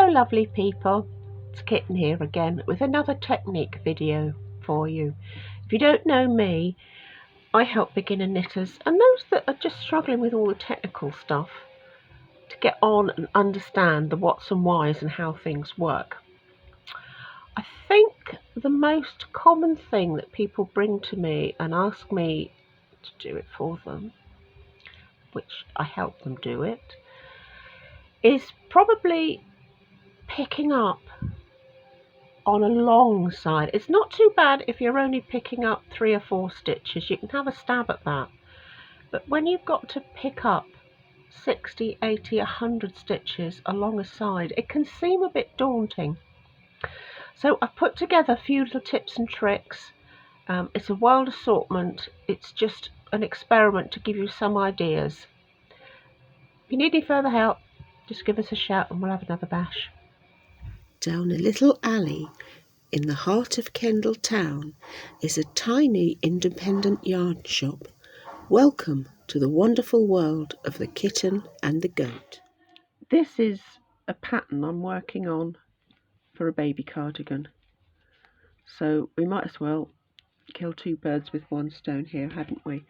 Hello lovely people, it's Kitten here again with another technique video for you. If you don't know me, I help beginner knitters and those that are just struggling with all the technical stuff to get on and understand the whats and whys and how things work. I think the most common thing that people bring to me and ask me to do it for them, which I help them do it, is probably picking up on a long side. It's not too bad if you're only picking up 3 or 4 stitches, you can have a stab at that. But when you've got to pick up 60, 80, 100 stitches along a side, it can seem a bit daunting. So I've put together a few little tips and tricks. It's a wild assortment. It's just an experiment to give you some ideas. If you need any further help, just give us a shout and we'll have another bash. Down a little alley in the heart of Kendal town is a tiny independent yarn shop. Welcome to the wonderful world of the kitten and the goat. This is a pattern I'm working on for a baby cardigan. So we might as well kill 2 birds with 1 stone here, hadn't we?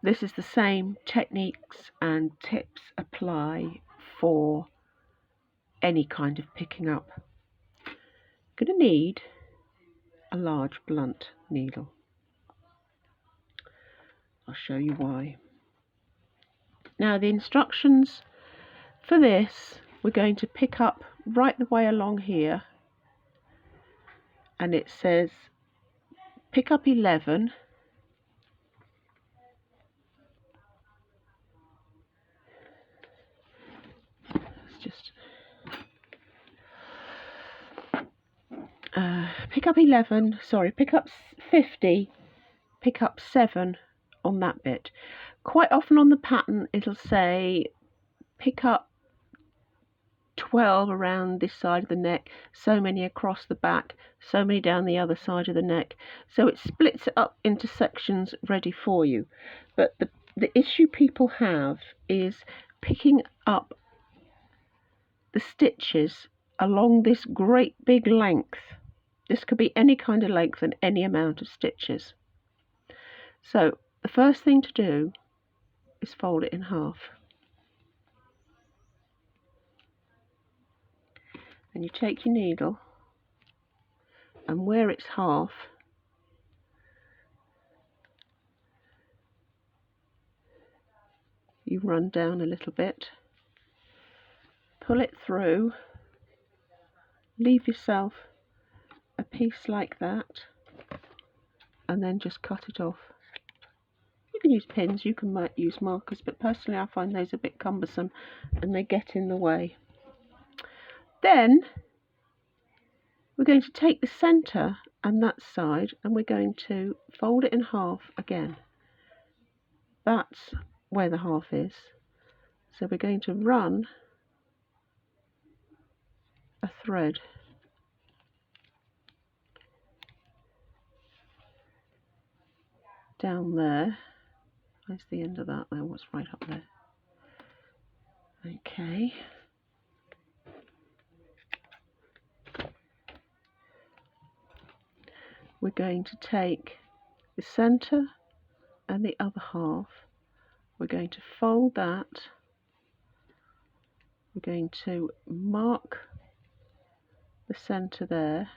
This is the same techniques and tips apply for any kind of picking up. Going to need a large blunt needle. I'll show you why. Now the instructions for this, we're going to pick up right the way along here, and it says pick up 11 . Just pick up 11, sorry, pick up 50, pick up 7 on that bit. Quite often on the pattern it'll say pick up 12 around this side of the neck, so many across the back, so many down the other side of the neck. So it splits it up into sections ready for you. But the issue people have is picking up the stitches along this great big length. This could be any kind of length and any amount of stitches. So the first thing to do is fold it in half. And you take your needle and where it's half, you run down a little bit, pull it through, leave yourself a piece like that, and then just cut it off. You can use pins, you can use markers, but personally I find those a bit cumbersome and they get in the way. Then we're going to take the centre and that side and we're going to fold it in half again. That's where the half is. So we're going to run a thread down there. Where's the end of that? There, what's right up there? Okay. We're going to take the centre and the other half. We're going to fold that. We're going to mark the centre there.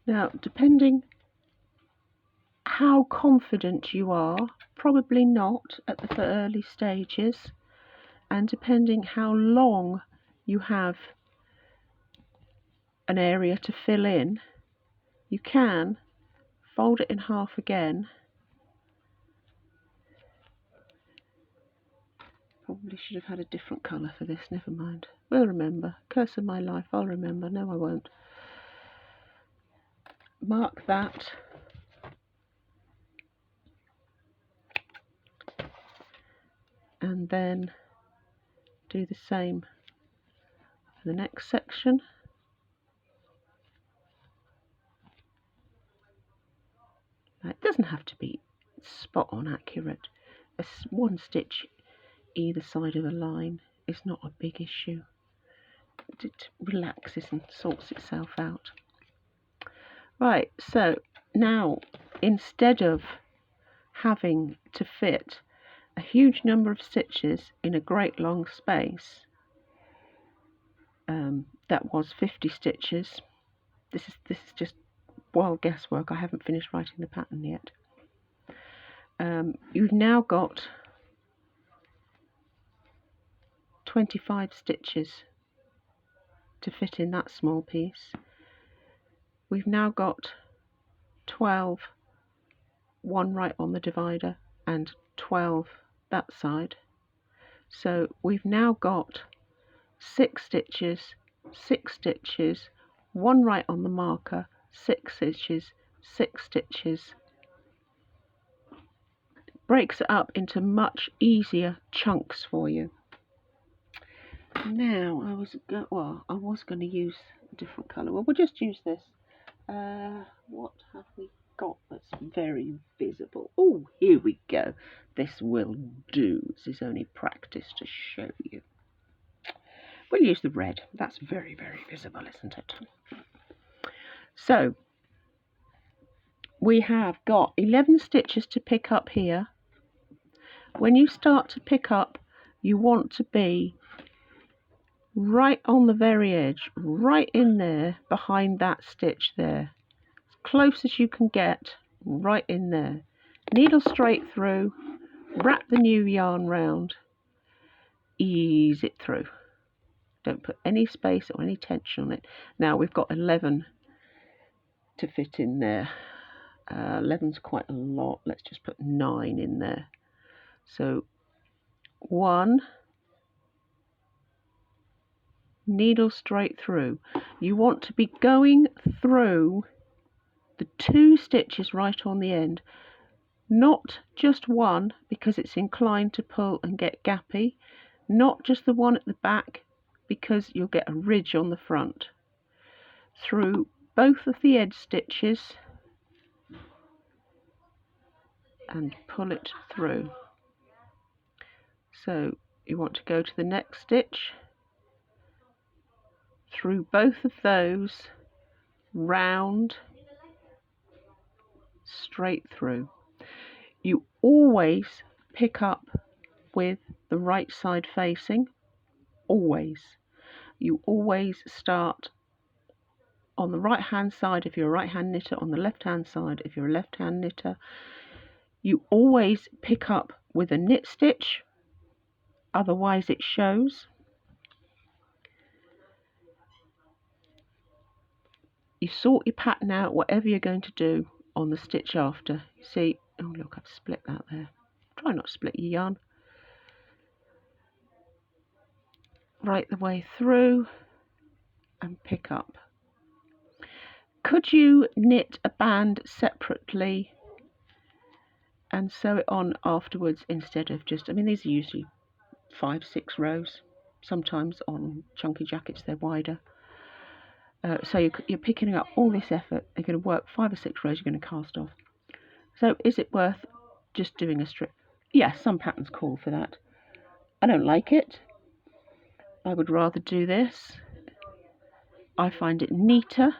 Now, depending how confident you are, probably not at the early stages, and depending how long you have an area to fill in, you can fold it in half again. Probably should have had a different colour for this, never mind. We'll remember. Curse of my life, I'll remember. No, I won't. Mark that. And then do the same for the next section. Now, it doesn't have to be spot on accurate. One stitch either side of a line is not a big issue. It relaxes and sorts itself out. Right, so now instead of having to fit a huge number of stitches in a great long space, that was 50 stitches. This is just wild guesswork. I haven't finished writing the pattern yet. You've now got 25 stitches to fit in that small piece. We've now got 12, one right on the divider and 12 that side. So we've now got 6 stitches, 6 stitches, one right on the marker, 6 stitches, 6 stitches. Breaks it up into much easier chunks for you. Now I was going to use a different colour. Well, we'll just use this. What have we got that's very visible? Oh, here we go. This will do. This is only practice to show you. We'll use the red. That's very, very visible, isn't it? So we have got 11 stitches to pick up here. When you start to pick up, you want to be right on the very edge, right in there behind that stitch there, as close as you can get, right in there. Needle straight through, wrap the new yarn round, ease it through. Don't put any space or any tension on it. Now we've got 11 to fit in there. 11's quite a lot. Let's just put 9 in there. So 1, needle straight through. You want to be going through the 2 stitches right on the end, not just one because it's inclined to pull and get gappy, not just the one at the back because you'll get a ridge on the front. Through both of the edge stitches and pull it through. So you want to go to the next stitch, through both of those, round, straight through. You always pick up with the right side facing, always. You always start on the right hand side if you're a right hand knitter, on the left hand side if you're a left hand knitter. You always pick up with a knit stitch, otherwise it shows. You sort your pattern out, whatever you're going to do, on the stitch after. You see, oh look, I've split that there. Try not to split your yarn. Right the way through and pick up. Could you knit a band separately and sew it on afterwards instead of just, I mean, these are usually 5-6 rows. Sometimes on chunky jackets they're wider. So you're picking up all this effort. You're going to work 5 or 6 rows, you're going to cast off. So is it worth just doing a strip? Yes, some patterns call for that. I don't like it. I would rather do this. I find it neater.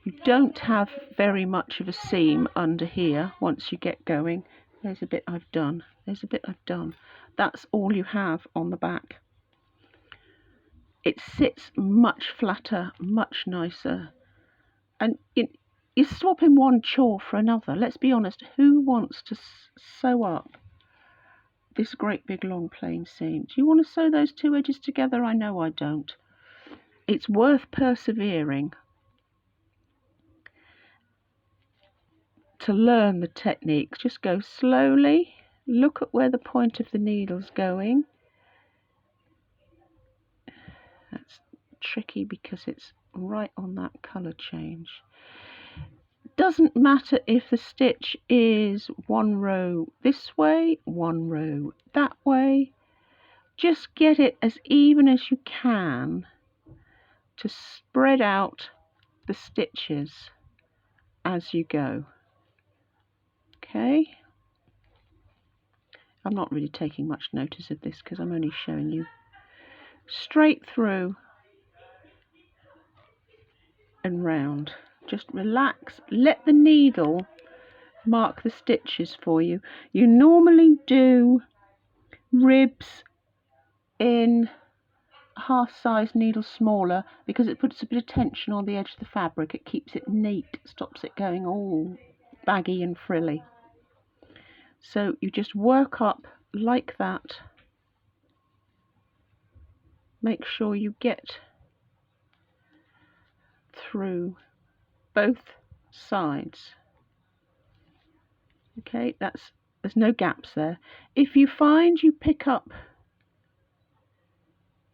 You don't have very much of a seam under here once you get going. There's a bit I've done. There's a bit I've done. That's all you have on the back. It sits much flatter, much nicer. And you're swapping one chore for another. Let's be honest, who wants to sew up this great big long plain seam? Do you want to sew those 2 edges together? I know I don't. It's worth persevering to learn the techniques. Just go slowly. Look at where the point of the needle's going. That's tricky because it's right on that colour change. Doesn't matter if the stitch is 1 row this way, 1 row that way. Just get it as even as you can to spread out the stitches as you go. Okay, I'm not really taking much notice of this because I'm only showing you straight through and round. Just relax, let the needle mark the stitches for you. You normally do ribs in half-size needle smaller because it puts a bit of tension on the edge of the fabric. It keeps it neat, stops it going all baggy and frilly. So you just work up like that. Make sure you get through both sides. Okay, there's no gaps there. If you find you pick up,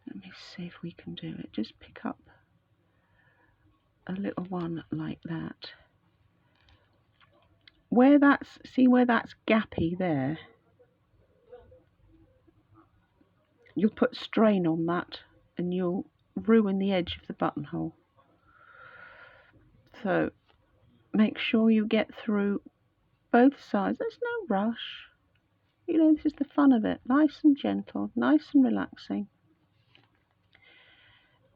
let me see if we can do it, just pick up a little one like that. See where that's gappy there? You'll put strain on that and you'll ruin the edge of the buttonhole. So make sure you get through both sides. There's no rush. You know, this is the fun of it. Nice and gentle, nice and relaxing.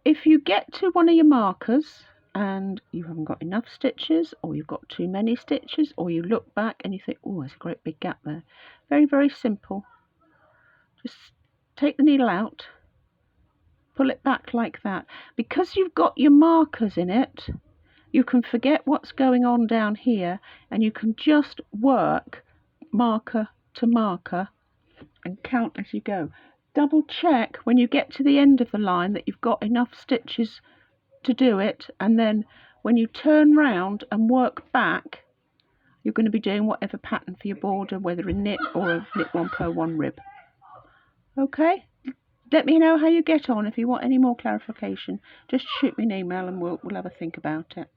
If you get to one of your markers and you haven't got enough stitches, or you've got too many stitches, or you look back and you think, oh, there's a great big gap there. Very, very simple. Just take the needle out, pull it back like that. Because you've got your markers in it, you can forget what's going on down here and you can just work marker to marker and count as you go. Double check when you get to the end of the line that you've got enough stitches to do it, and then when you turn round and work back, you're going to be doing whatever pattern for your border, whether a knit or a knit one per one rib. Okay, let me know how you get on. If you want any more clarification, just shoot me an email and we'll have a think about it.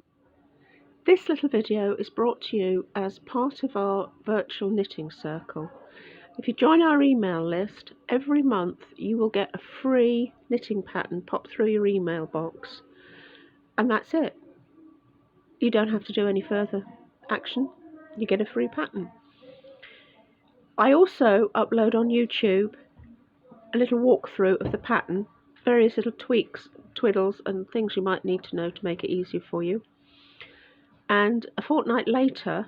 This little video is brought to you as part of our virtual knitting circle. If you join our email list, every month you will get a free knitting pattern pop through your email box. And that's it. You don't have to do any further action. You get a free pattern. I also upload on YouTube a little walkthrough of the pattern, various little tweaks, twiddles and things you might need to know to make it easier for you. And a fortnight later,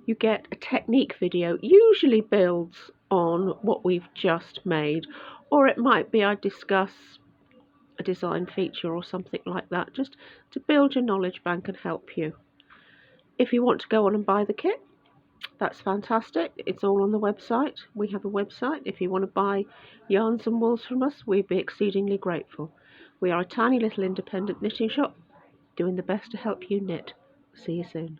you get a technique video, usually builds on what we've just made, or it might be I discuss a design feature or something like that, just to build your knowledge bank and help you. If you want to go on and buy the kit, that's fantastic. It's all on the website. We have a website. If you want to buy yarns and wools from us, we'd be exceedingly grateful. We are a tiny little independent knitting shop doing the best to help you knit. See you soon.